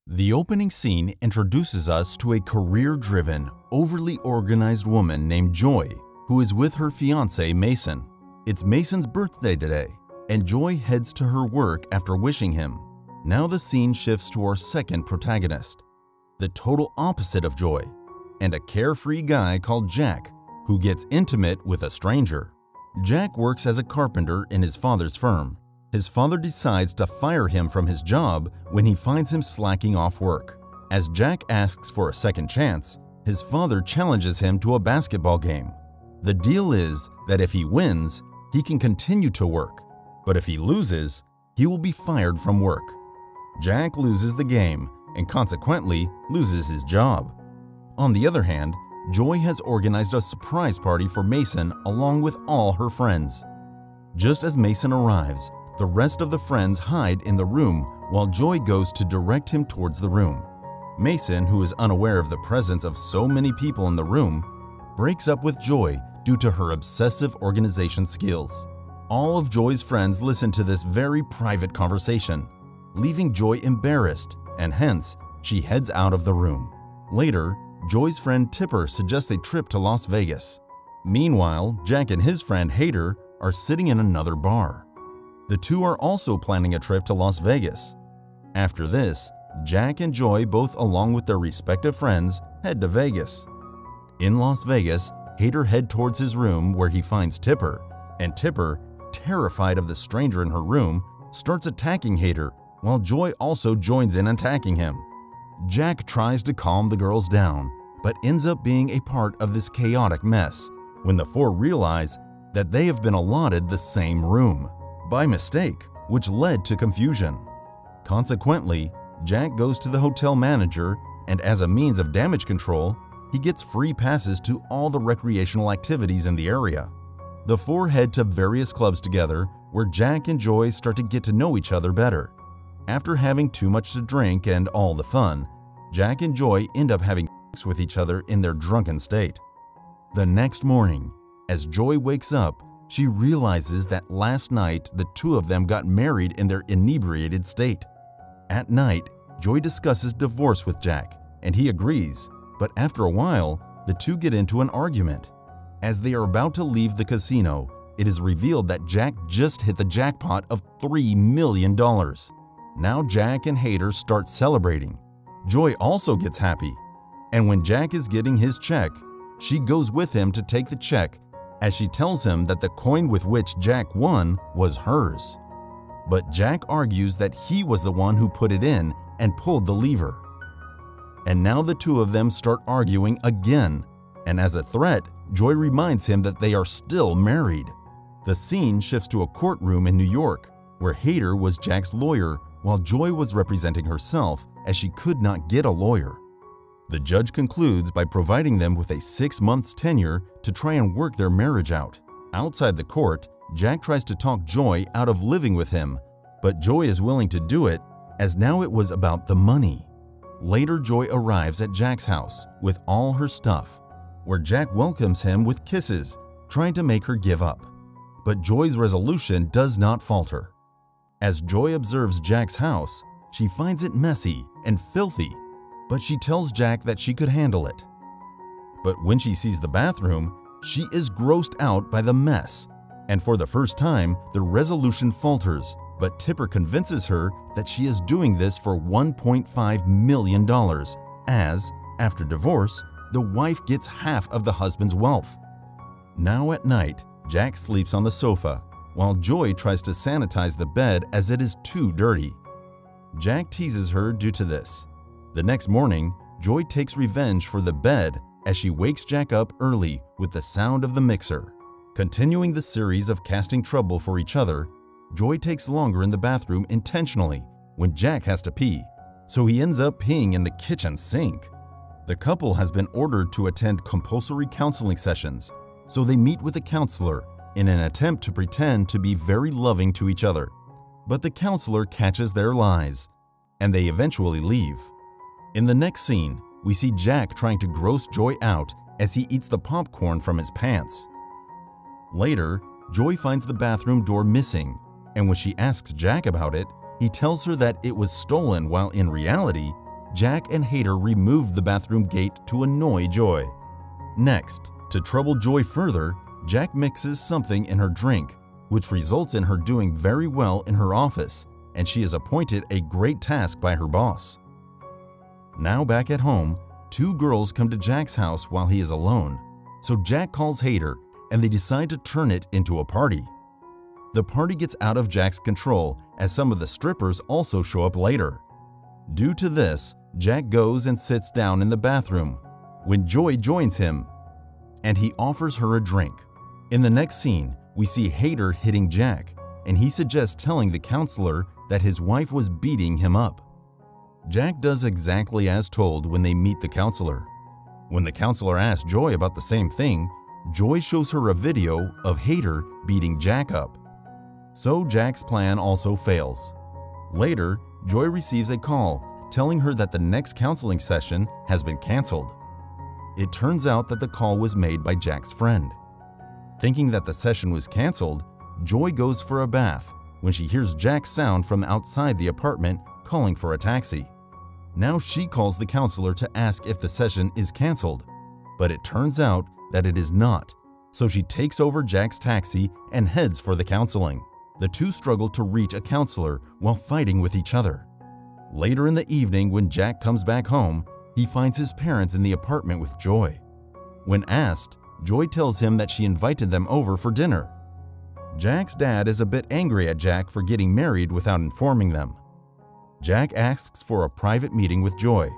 The opening scene introduces us to a career-driven, overly organized woman named Joy, who is with her fiancé Mason. It's Mason's birthday today, and Joy heads to her work after wishing him. Now the scene shifts to our second protagonist, the total opposite of Joy, and a carefree guy called Jack, who gets intimate with a stranger. Jack works as a carpenter in his father's firm. His father decides to fire him from his job when he finds him slacking off work. As Jack asks for a second chance, his father challenges him to a basketball game. The deal is that if he wins, he can continue to work, but if he loses, he will be fired from work. Jack loses the game and consequently loses his job. On the other hand, Joy has organized a surprise party for Mason along with all her friends. Just as Mason arrives, the rest of the friends hide in the room while Joy goes to direct him towards the room. Mason, who is unaware of the presence of so many people in the room, breaks up with Joy due to her obsessive organization skills. All of Joy's friends listen to this very private conversation, leaving Joy embarrassed, and hence, she heads out of the room. Later, Joy's friend Tipper suggests a trip to Las Vegas. Meanwhile, Jack and his friend Hader are sitting in another bar. The two are also planning a trip to Las Vegas. After this, Jack and Joy, both along with their respective friends, head to Vegas. In Las Vegas, Hader heads towards his room where he finds Tipper, and Tipper, terrified of the stranger in her room, starts attacking Hader, while Joy also joins in attacking him. Jack tries to calm the girls down, but ends up being a part of this chaotic mess when the four realize that they have been allotted the same room by mistake, which led to confusion. Consequently, Jack goes to the hotel manager, and as a means of damage control, he gets free passes to all the recreational activities in the area. The four head to various clubs together where Jack and Joy start to get to know each other better. After having too much to drink and all the fun, Jack and Joy end up having sex with each other in their drunken state. The next morning, as Joy wakes up, she realizes that last night the two of them got married in their inebriated state. At night, Joy discusses divorce with Jack, and he agrees, but after a while, the two get into an argument. As they are about to leave the casino, it is revealed that Jack just hit the jackpot of $3 million. Now Jack and Hader start celebrating. Joy also gets happy, and when Jack is getting his check, she goes with him to take the check as she tells him that the coin with which Jack won was hers. But Jack argues that he was the one who put it in and pulled the lever. And now the two of them start arguing again, and as a threat, Joy reminds him that they are still married. The scene shifts to a courtroom in New York, where Hader was Jack's lawyer while Joy was representing herself as she could not get a lawyer. The judge concludes by providing them with a 6-month tenure to try and work their marriage out. Outside the court, Jack tries to talk Joy out of living with him, but Joy is willing to do it as now it was about the money. Later, Joy arrives at Jack's house with all her stuff, where Jack welcomes him with kisses, trying to make her give up. But Joy's resolution does not falter. As Joy observes Jack's house, she finds it messy and filthy, but she tells Jack that she could handle it. But when she sees the bathroom, she is grossed out by the mess, and for the first time, the resolution falters, but Tipper convinces her that she is doing this for $1.5 million, as, after divorce, the wife gets half of the husband's wealth. Now at night, Jack sleeps on the sofa, while Joy tries to sanitize the bed as it is too dirty. Jack teases her due to this. The next morning, Joy takes revenge for the bed as she wakes Jack up early with the sound of the mixer. Continuing the series of casting trouble for each other, Joy takes longer in the bathroom intentionally when Jack has to pee, so he ends up peeing in the kitchen sink. The couple has been ordered to attend compulsory counseling sessions, so they meet with a counselor in an attempt to pretend to be very loving to each other. But the counselor catches their lies, and they eventually leave. In the next scene, we see Jack trying to gross Joy out as he eats the popcorn from his pants. Later, Joy finds the bathroom door missing, and when she asks Jack about it, he tells her that it was stolen while in reality, Jack and Hader remove the bathroom gate to annoy Joy. Next, to trouble Joy further, Jack mixes something in her drink, which results in her doing very well in her office, and she is appointed a great task by her boss. Now back at home, two girls come to Jack's house while he is alone, so Jack calls Hader and they decide to turn it into a party. The party gets out of Jack's control as some of the strippers also show up later. Due to this, Jack goes and sits down in the bathroom when Joy joins him, and he offers her a drink. In the next scene, we see Hader hitting Jack, and he suggests telling the counselor that his wife was beating him up. Jack does exactly as told when they meet the counselor. When the counselor asks Joy about the same thing, Joy shows her a video of Hader beating Jack up. So Jack's plan also fails. Later, Joy receives a call telling her that the next counseling session has been canceled. It turns out that the call was made by Jack's friend. Thinking that the session was canceled, Joy goes for a bath when she hears Jack's sound from outside the apartment calling for a taxi. Now she calls the counselor to ask if the session is canceled, but it turns out that it is not, so she takes over Jack's taxi and heads for the counseling. The two struggle to reach a counselor while fighting with each other. Later in the evening, when Jack comes back home, he finds his parents in the apartment with Joy. When asked, Joy tells him that she invited them over for dinner. Jack's dad is a bit angry at Jack for getting married without informing them. Jack asks for a private meeting with Joy,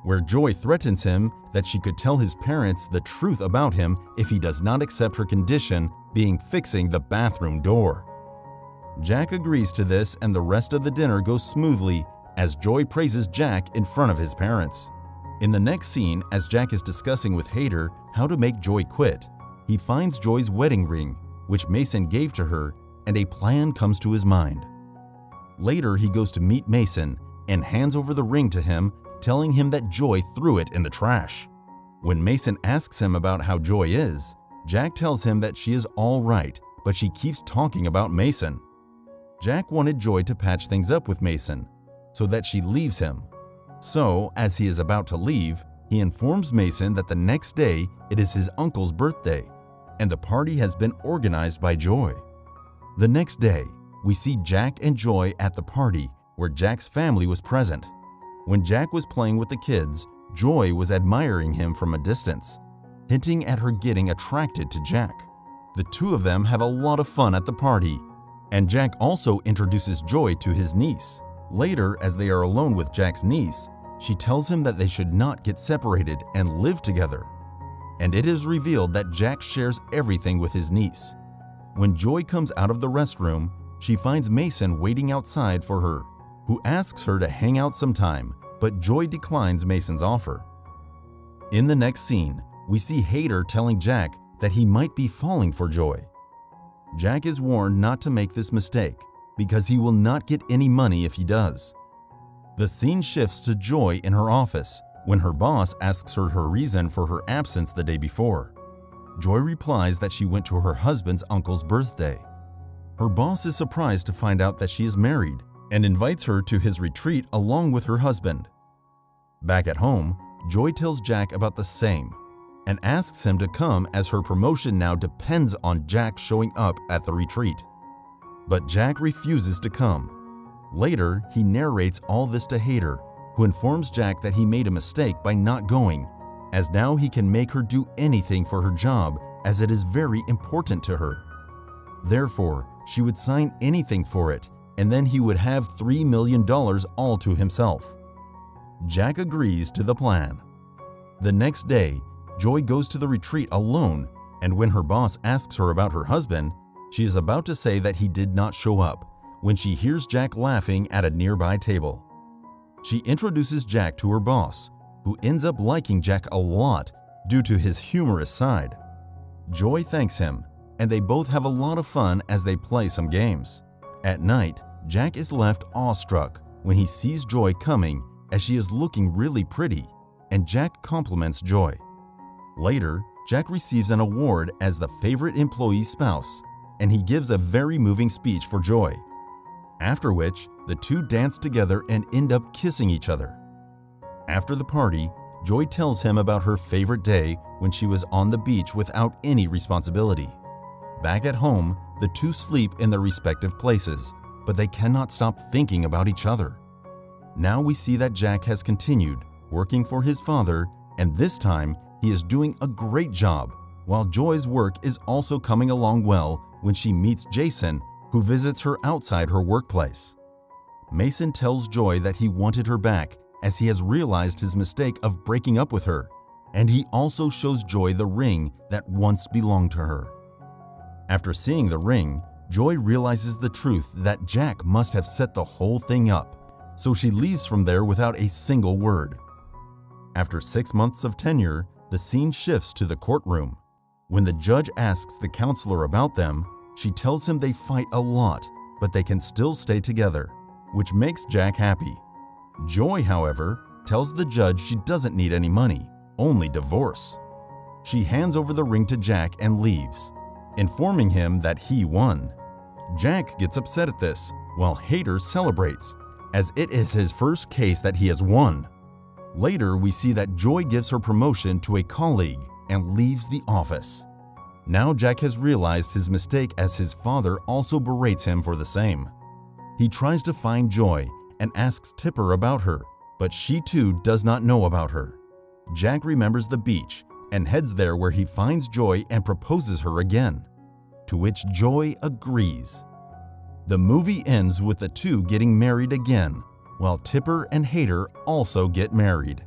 where Joy threatens him that she could tell his parents the truth about him if he does not accept her condition, being fixing the bathroom door. Jack agrees to this, and the rest of the dinner goes smoothly as Joy praises Jack in front of his parents. In the next scene, as Jack is discussing with Hader how to make Joy quit, he finds Joy's wedding ring, which Mason gave to her, and a plan comes to his mind. Later, he goes to meet Mason and hands over the ring to him, telling him that Joy threw it in the trash. When Mason asks him about how Joy is, Jack tells him that she is all right, but she keeps talking about Mason. Jack wanted Joy to patch things up with Mason so that she leaves him. So, as he is about to leave, he informs Mason that the next day it is his uncle's birthday, and the party has been organized by Joy. The next day, we see Jack and Joy at the party where Jack's family was present. When Jack was playing with the kids, Joy was admiring him from a distance, hinting at her getting attracted to Jack. The two of them have a lot of fun at the party, and Jack also introduces Joy to his niece. Later, as they are alone with Jack's niece, she tells him that they should not get separated and live together. And it is revealed that Jack shares everything with his niece. When Joy comes out of the restroom, she finds Mason waiting outside for her, who asks her to hang out sometime, but Joy declines Mason's offer. In the next scene, we see Hader telling Jack that he might be falling for Joy. Jack is warned not to make this mistake because he will not get any money if he does. The scene shifts to Joy in her office when her boss asks her reason for her absence the day before. Joy replies that she went to her husband's uncle's birthday. Her boss is surprised to find out that she is married and invites her to his retreat along with her husband. Back at home, Joy tells Jack about the same and asks him to come as her promotion now depends on Jack showing up at the retreat. But Jack refuses to come. Later, he narrates all this to Hader, who informs Jack that he made a mistake by not going, as now he can make her do anything for her job as it is very important to her. Therefore, she would sign anything for it, and then he would have $3 million all to himself. Jack agrees to the plan. The next day, Joy goes to the retreat alone, and when her boss asks her about her husband, she is about to say that he did not show up when she hears Jack laughing at a nearby table. She introduces Jack to her boss, who ends up liking Jack a lot due to his humorous side. Joy thanks him, and they both have a lot of fun as they play some games. At night, Jack is left awestruck when he sees Joy coming as she is looking really pretty, and Jack compliments Joy. Later, Jack receives an award as the favorite employee's spouse, and he gives a very moving speech for Joy. After which, the two dance together and end up kissing each other. After the party, Joy tells him about her favorite day when she was on the beach without any responsibility. Back at home, the two sleep in their respective places, but they cannot stop thinking about each other. Now we see that Jack has continued working for his father, and this time he is doing a great job, while Joy's work is also coming along well when she meets Jason, who visits her outside her workplace. Mason tells Joy that he wanted her back as he has realized his mistake of breaking up with her, and he also shows Joy the ring that once belonged to her. After seeing the ring, Joy realizes the truth that Jack must have set the whole thing up, so she leaves from there without a single word. After 6 months of tenure, the scene shifts to the courtroom. When the judge asks the counselor about them, she tells him they fight a lot, but they can still stay together, which makes Jack happy. Joy, however, tells the judge she doesn't need any money, only divorce. She hands over the ring to Jack and leaves, informing him that he won. Jack gets upset at this, while Hader celebrates, as it is his first case that he has won. Later, we see that Joy gives her promotion to a colleague and leaves the office. Now Jack has realized his mistake as his father also berates him for the same. He tries to find Joy and asks Tipper about her, but she too does not know about her. Jack remembers the beach and heads there where he finds Joy and proposes her again, to which Joy agrees. The movie ends with the two getting married again, while Tipper and Hader also get married.